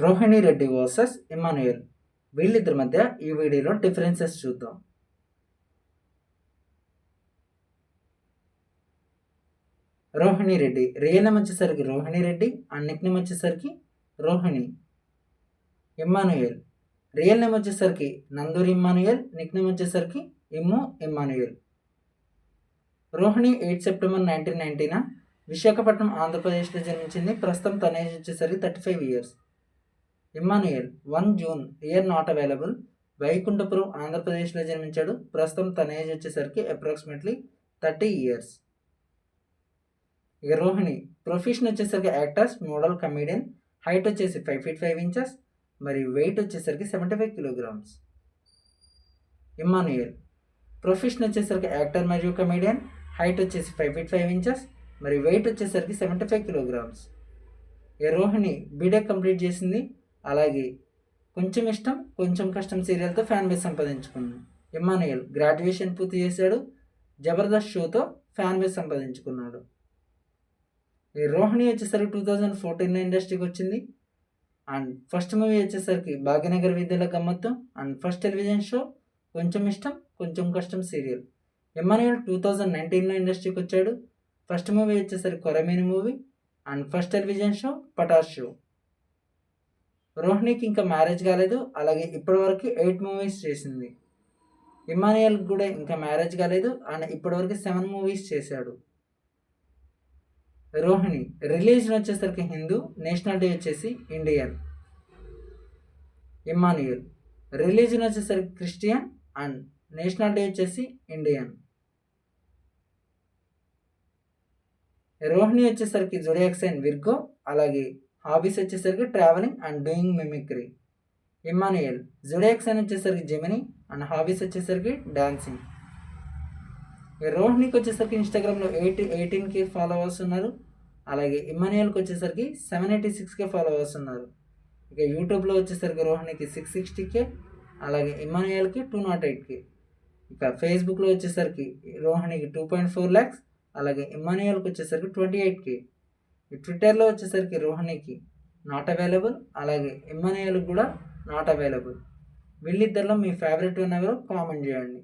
Rohini Reddy versus Emmanuel. వీళ్ళిద్దరి మధ్య ఈ వీడియోలో డిఫరెన్సెస్ చూద్దాం. రోహిణి రెడ్డి రియల్ నేమ్ వచ్చేసరికి Rohini Reddy and Nick name వచ్చేసరికి రోహిణి. ఇమ్మానుయల్ రియల్ నేమ్ వచ్చేసరికి నందూరి ఇమ్మానుయల్, నిక్ నేమ్ వచ్చేసరికి ఇమ్మానుయల్. రోహిణి 8 సెప్టెంబర్ 1990 విశాఖపట్నం ఆంధ్రప్రదేశ్లో జన్మించింది. ప్రస్తుతం తన ఏజ్ వచ్చేసరికి 35 years. Emmanuel 1 June, year not available, Vaikunthapuram ఆంధ్రప్రదేశ్లో జన్మించాడు. ప్రస్తుతం తన ఏజ్ వచ్చేసరికి అప్రాక్సిమేట్లీ 30 years. ఇక రోహిణి ప్రొఫెషన్ వచ్చేసరికి యాక్టర్స్, మోడల్, కమీడియన్. హైట్ వచ్చేసి 5 feet 5 inches, మరియు వెయిట్ వచ్చేసరికి 75 kilograms. ఇమ్మానుయల్ ప్రొఫెషన్ వచ్చేసరికి యాక్టర్ మరియు కమీడియన్. హైట్ వచ్చేసి 5 feet 5 inches, మరియు వెయిట్ వచ్చేసరికి 75 kilograms. ఇక రోహిణి బీటెక్ కంప్లీట్ చేసింది. అలాగే కొంచెం ఇష్టం కొంచెం కష్టం సీరియల్తో ఫ్యాన్ బేస్ సంపాదించుకుంది. ఇమ్మానుయల్ గ్రాడ్యుయేషన్ పూర్తి చేశాడు. జబర్దస్త్ షోతో ఫ్యాన్ బేస్ సంపాదించుకున్నాడు. ఈ రోహిణి వచ్చేసరికి 2014 ఇండస్ట్రీకి వచ్చింది. అండ్ ఫస్ట్ మూవీ వచ్చేసరికి భాగ్యనగర్ విద్యల గమ్మత్తు అండ్ ఫస్ట్ టెలివిజన్ షో కొంచెం ఇష్టం కొంచెం కష్టం సీరియల్. ఇమ్మానుయల్ 2019 ఇండస్ట్రీకి వచ్చాడు. ఫస్ట్ మూవీ వచ్చేసరికి Korameeni movie and first television show Patas show. రోహిణికి ఇంకా మ్యారేజ్ కాలేదు. అలాగే ఇప్పటివరకు 8 movies చేసింది. ఇమ్మానుయల్ కూడా ఇంకా మ్యారేజ్ కాలేదు అండ్ ఇప్పటివరకు 7 movies చేశాడు. రోహిణి రిలీజన్ వచ్చేసరికి హిందూ, నేషనాలిటీ వచ్చేసి ఇండియన్. ఇమ్మానుయల్ రిలీజన్ వచ్చేసరికి క్రిస్టియన్ అండ్ నేషనాలిటీ వచ్చేసి ఇండియన్. రోహిణి వచ్చేసరికి జోడియాక్ సైన్ విర్గో. అలాగే హాబీస్ వచ్చేసరికి travelling and doing mimicry. Immanuel zodiac sign వచ్చేసరికి జెమిని అండ్ హాబీస్ వచ్చేసరికి డాన్సింగ్. రోహిణికి వచ్చేసరికి ఇన్స్టాగ్రామ్లో 18K ఫాలోవర్స్ ఉన్నారు. అలాగే ఇమ్మానుయల్కి వచ్చేసరికి 786K ఫాలోవర్స్ ఉన్నారు. ఇక యూట్యూబ్లో వచ్చేసరికి రోహిణికి 660K, అలాగే ఇమ్మానుయల్కి 208K. ఇక ఫేస్బుక్లో వచ్చేసరికి రోహిణికి 2.4 lakhs, అలాగే ఇమ్మానుయల్కి వచ్చేసరికి 28K. ఈ ట్విట్టర్లో వచ్చేసరికి రోహిణికి నాట్ అవైలబుల్, అలాగే ఇమ్మానుయల్కి కూడా నాట్ అవైలబుల్. వీళ్ళిద్దరిలో మీ ఫేవరెట్ వన్ ఎవరో కామెంట్ చేయండి.